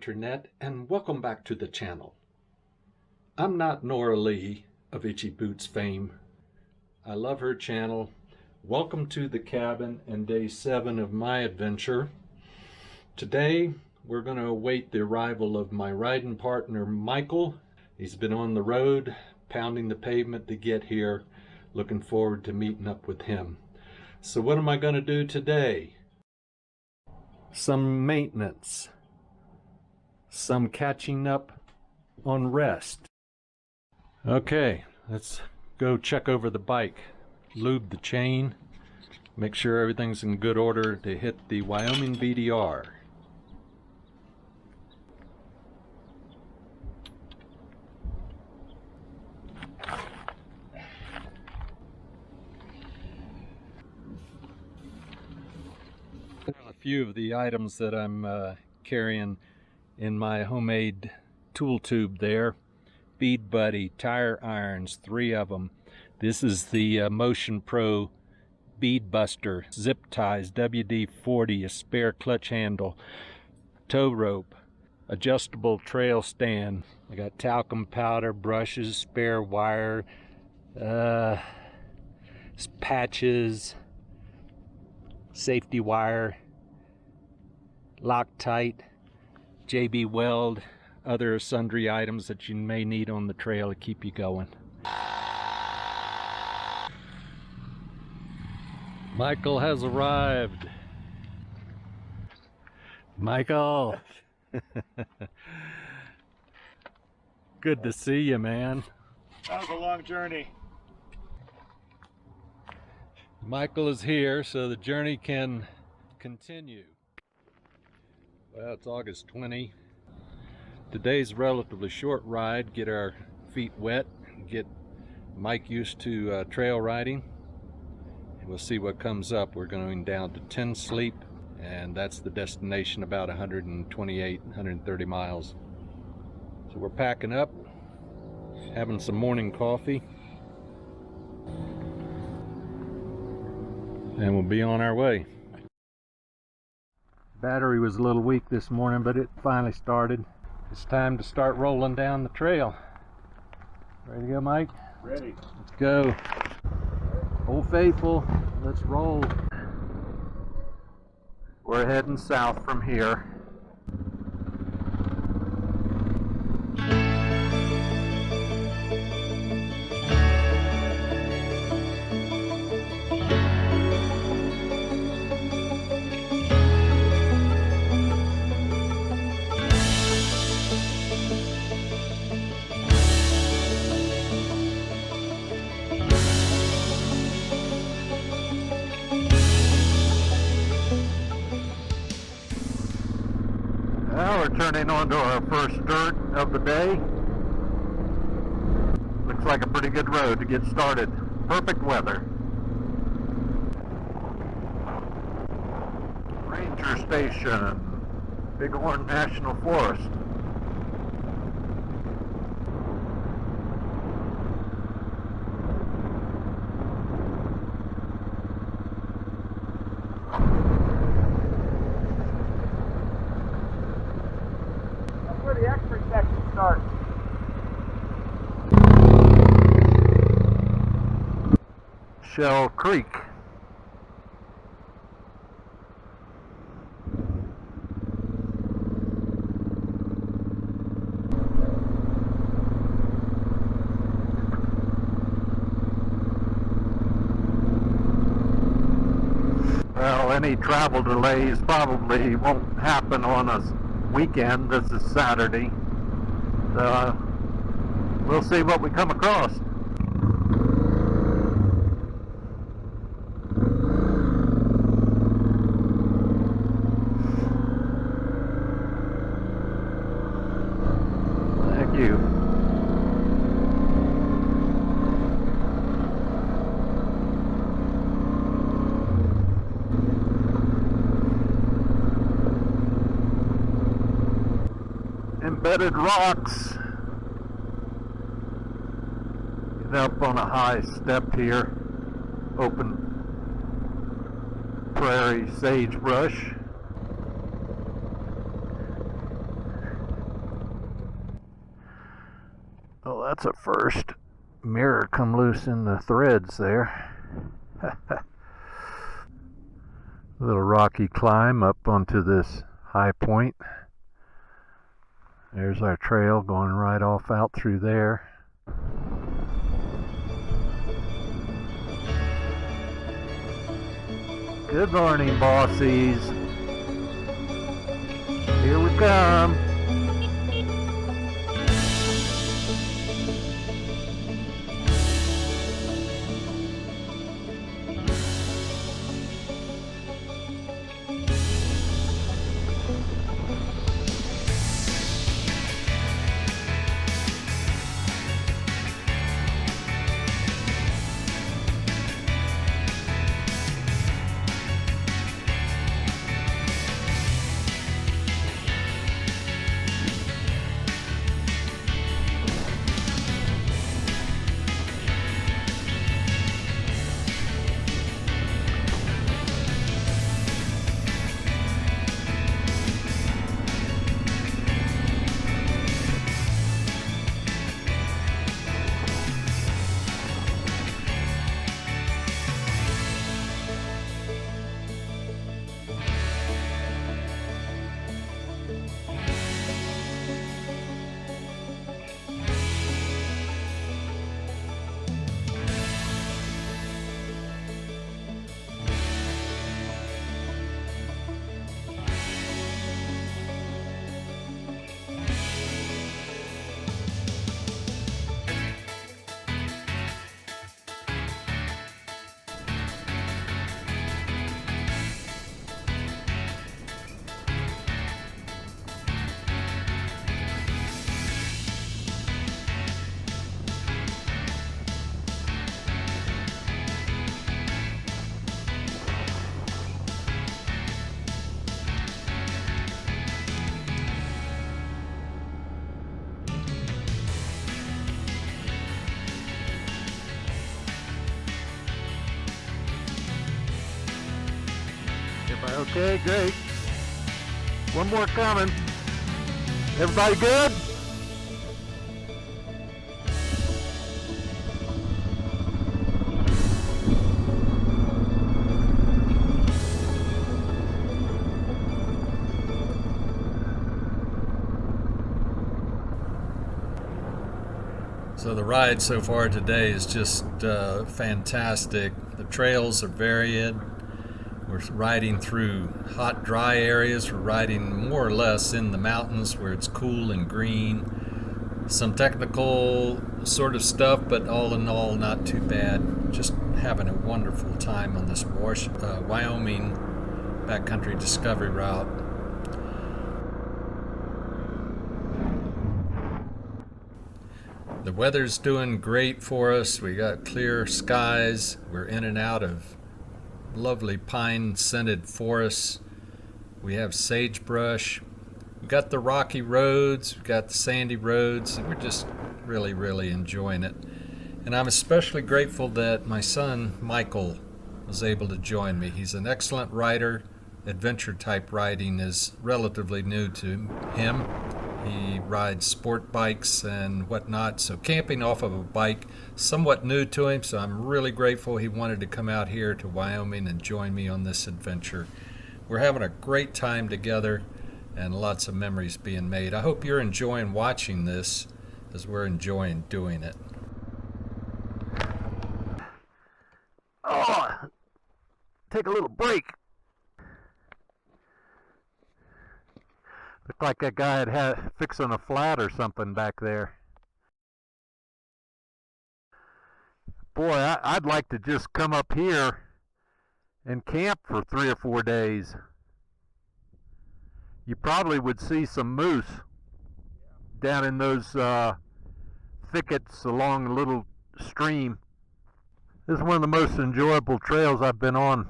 Internet, and welcome back to the channel. I'm not Nora Lee of Itchy Boots fame. I love her channel. Welcome to the cabin and day 7 of my adventure. Today we're going to await the arrival of my riding partner Michael. He's been on the road pounding the pavement to get here. Looking forward to meeting up with him. So what am I going to do today? Some maintenance, some catching up on rest. Okay, let's go check over the bike, lube the chain, make sure everything's in good order to hit the Wyoming BDR. A few of the items that I'm carrying in my homemade tool tube there. Bead Buddy, tire irons, 3 of them. This is the Motion Pro Bead Buster, zip ties, WD-40, a spare clutch handle, tow rope, adjustable trail stand. I got talcum powder, brushes, spare wire, patches, safety wire, Loctite, JB Weld, other sundry items that you may need on the trail to keep you going. Michael has arrived. Michael! Good to see you, man. That was a long journey. Michael is here so the journey can continue. Well, it's August 20. Today's a relatively short ride, get our feet wet, get Mike used to trail riding. We'll see what comes up. We're going down to 10 Sleep, and that's the destination, about 128, 130 miles. So we're packing up, having some morning coffee, and we'll be on our way. Battery was a little weak this morning, but it finally started. It's time to start rolling down the trail. Ready to go, Mike? Ready. Let's go. Old Faithful, let's roll. We're heading south from here. Now we're turning onto our first dirt of the day. Looks like a pretty good road to get started. Perfect weather. Ranger Station, Bighorn National Forest. The extra section starts. Shell Creek. Well, any travel delays probably won't happen on a weekend. This is Saturday, so we'll see what we come across. Thank you. Embedded rocks. Get up on a high step here. Open prairie sagebrush. Oh, that's a first. Mirror come loose in the threads there. Little rocky climb up onto this high point. There's our trail going right off out through there. Good morning, bossies. Here we come. Okay, great. One more coming. Everybody good? So the ride so far today is just fantastic. The trails are varied. We're riding through hot, dry areas. We're riding more or less in the mountains where it's cool and green. Some technical sort of stuff, but all in all, not too bad. Just having a wonderful time on this Wyoming backcountry discovery route. The weather's doing great for us. We got clear skies. We're in and out of lovely pine-scented forests. We have sagebrush. We've got the rocky roads. We've got the sandy roads. And we're just really, really enjoying it. And I'm especially grateful that my son, Michael, was able to join me. He's an excellent rider. Adventure-type riding is relatively new to him. He rides sport bikes and whatnot, so camping off of a bike, somewhat new to him, so I'm really grateful he wanted to come out here to Wyoming and join me on this adventure. We're having a great time together and lots of memories being made. I hope you're enjoying watching this as we're enjoying doing it. Oh, take a little break. Looked like that guy had fixing a flat or something back there. Boy, I'd like to just come up here and camp for 3 or 4 days. You probably would see some moose down in those thickets along a little stream. This is one of the most enjoyable trails I've been on.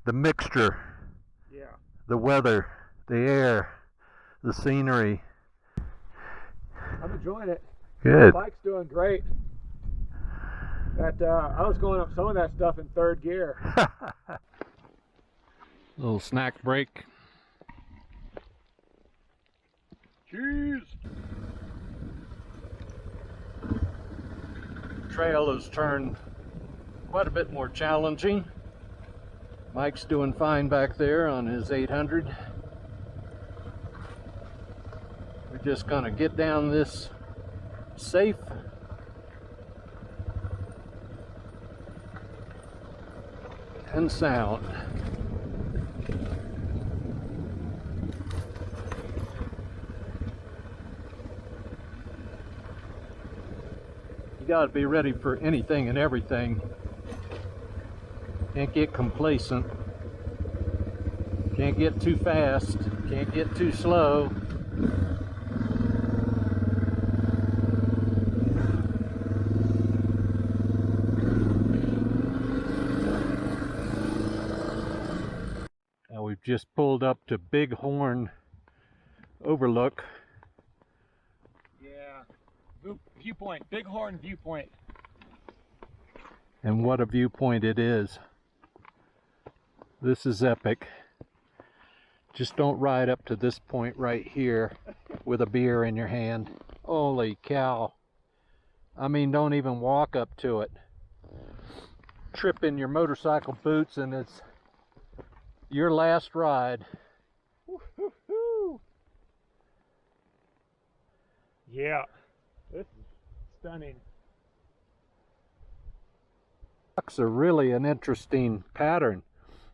The mixture. The weather, the air, the scenery. I'm enjoying it. Good. The bike's doing great. I was going up some of that stuff in 3rd gear. Little snack break. Cheese. trail has turned quite a bit more challenging. Mike's doing fine back there on his 800. We're just gonna get down this safe and sound. You gotta be ready for anything and everything. Can't get complacent. Can't get too fast. Can't get too slow. Now we've just pulled up to Bighorn Overlook. Yeah. Viewpoint. Bighorn viewpoint. And what a viewpoint it is. This is epic. Just don't ride up to this point right here with a beer in your hand. Holy cow. I mean, don't even walk up to it. Trip in your motorcycle boots and it's your last ride. Woo-hoo-hoo. Yeah. This is stunning. Rocks are really an interesting pattern.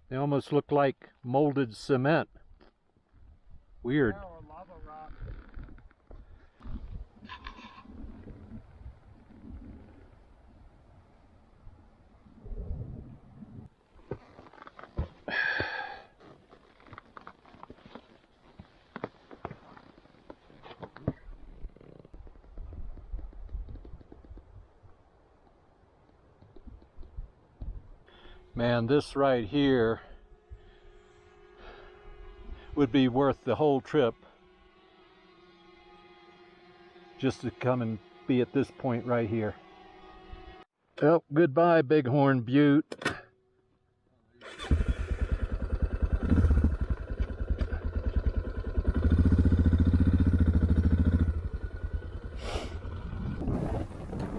They almost look like molded cement. Weird. Yeah, or lava rock. Man, this right here would be worth the whole trip just to come and be at this point right here. Well, goodbye Bighorn Butte.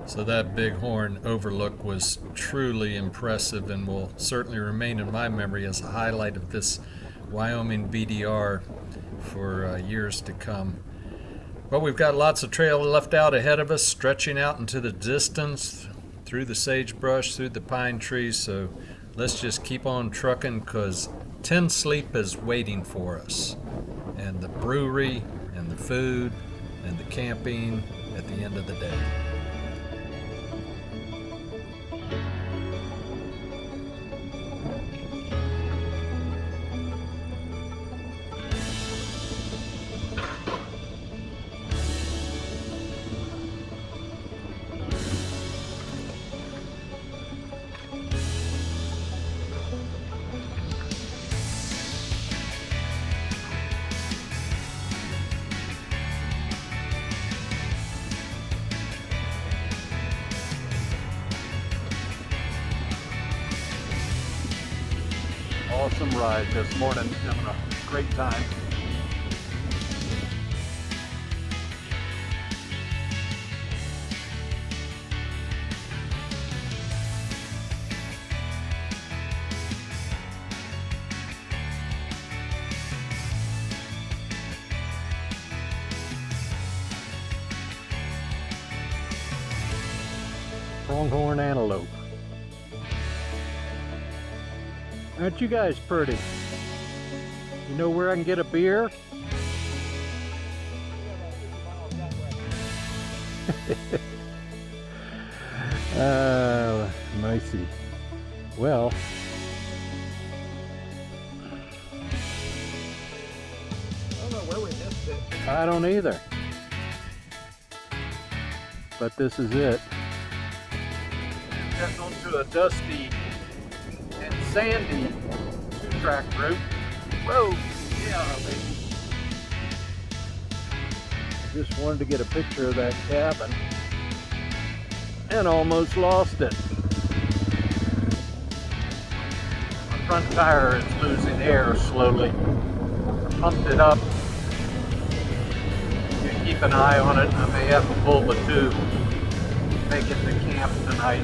So that Bighorn overlook was truly impressive and will certainly remain in my memory as a highlight of this Wyoming BDR for years to come. But we've got lots of trail left out ahead of us, stretching out into the distance, through the sagebrush, through the pine trees, so let's just keep on trucking because Tin Sleep is waiting for us. And the brewery, and the food, and the camping at the end of the day. Awesome ride this morning, having a great time. Pronghorn antelope. Aren't you guys pretty? You know where I can get a beer? Nicey. Well, I don't know where we missed it. I don't either. But this is it. Getting onto a dusty and sandy two-track route. Whoa! Yeah, baby. Just wanted to get a picture of that cabin and almost lost it. My front tire is losing air slowly. Pumped it up. You keep an eye on it. I may have to pull the tube. make it to camp tonight.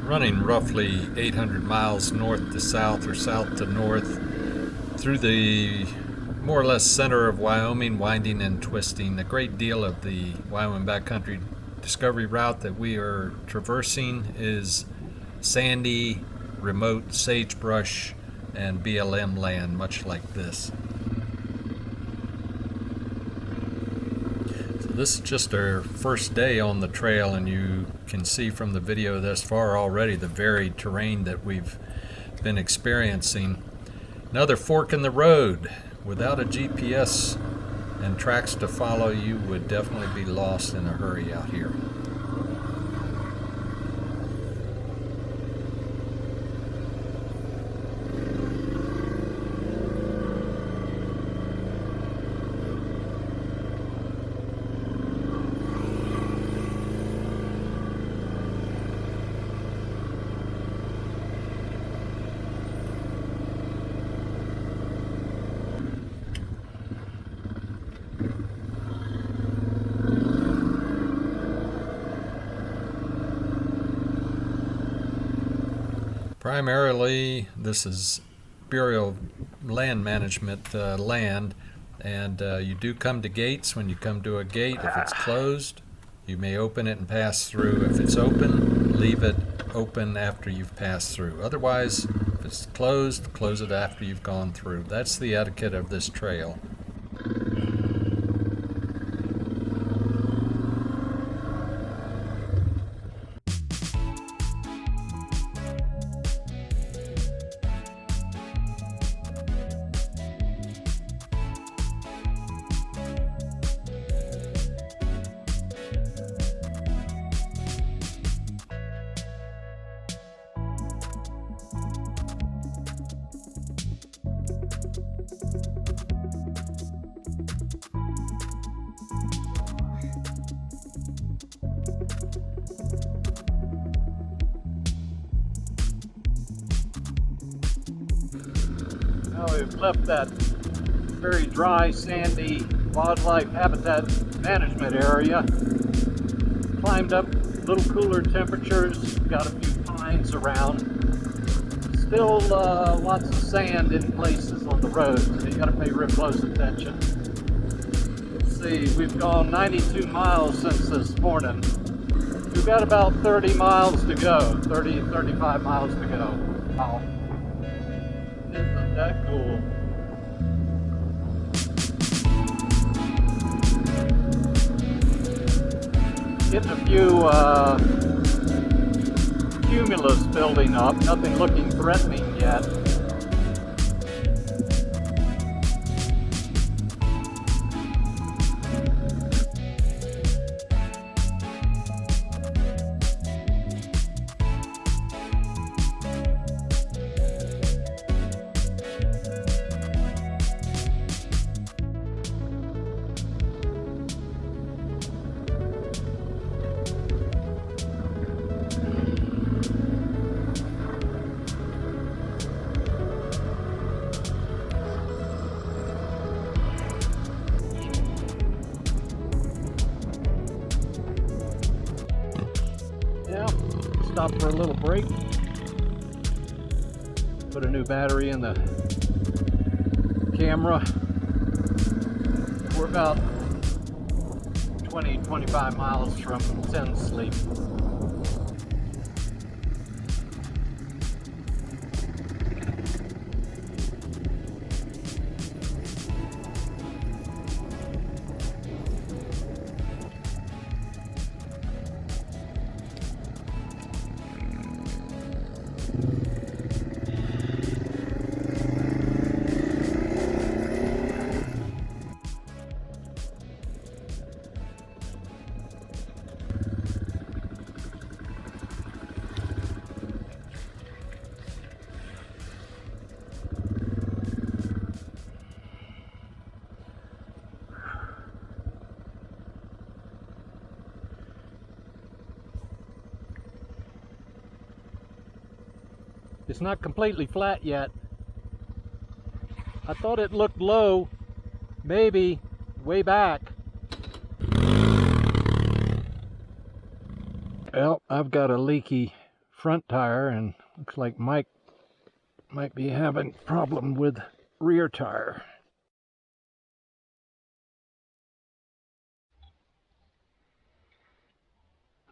Running roughly 800 miles north to south or south to north through the more or less center of Wyoming, winding and twisting. A great deal of the Wyoming backcountry discovery route that we are traversing is sandy, remote sagebrush and BLM land, much like this. This is just our first day on the trail, and you can see from the video thus far already the varied terrain that we've been experiencing. Another fork in the road. Without a GPS and tracks to follow, you would definitely be lost in a hurry out here. Primarily, this is Bureau of Land Management land, and you do come to gates. When you come to a gate, if it's closed, you may open it and pass through. If it's open, leave it open after you've passed through. Otherwise, if it's closed, close it after you've gone through. That's the etiquette of this trail. Now we've left that very dry, sandy wildlife habitat management area. Climbed up a little cooler temperatures, got a few pines around. Still lots of sand in places on the road, so you gotta pay real close attention. Let's see, we've gone 92 miles since this morning. We've got about 30 miles to go, 35 miles to go. Wow. Isn't that cool? Getting a few cumulus building up, nothing looking threatening yet. Stop for a little break. Put a new battery in the camera. We're about 20-25 miles from 10 sleep. It's not completely flat yet. I thought it looked low, maybe way back. Well, I've got a leaky front tire, and looks like Mike might be having a problem with rear tire.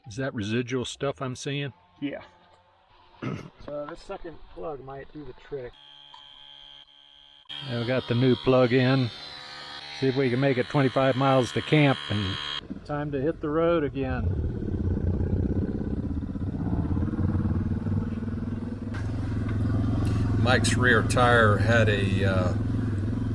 Is that residual stuff I'm seeing? Yeah. So this second plug might do the trick. Now we got the new plug in. See if we can make it 25 miles to camp, and time to hit the road again. Mike's rear tire had a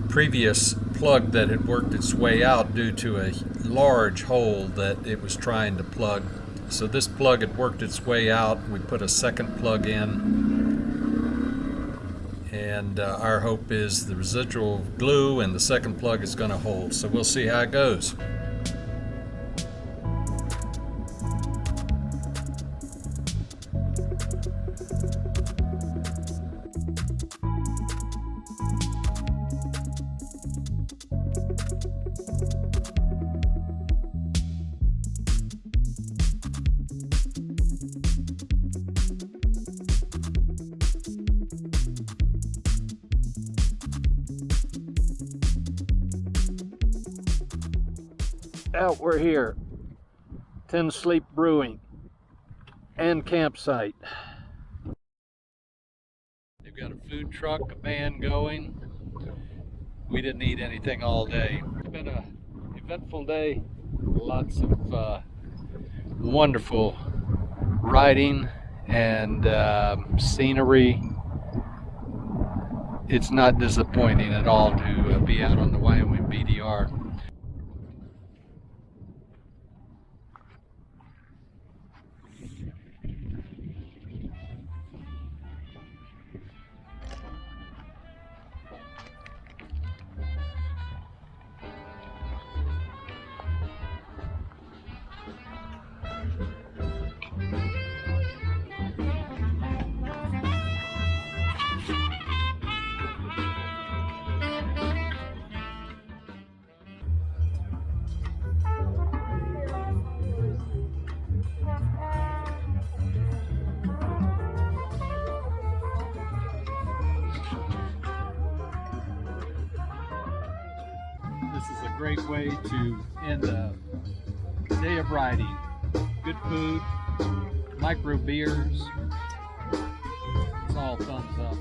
previous plug that had worked its way out due to a large hole that it was trying to plug. So this plug had worked its way out. We put a second plug in, and our hope is the residual glue and the second plug is going to hold. So we'll see how it goes. Out we're here. 10 Sleep Brewing and campsite. They've got a food truck, a band going. We didn't eat anything all day. It's been an eventful day. Lots of wonderful riding and scenery. It's not disappointing at all to be out on the Wyoming BDR. This is a great way to end a day of riding. Good food, micro beers. It's all thumbs up.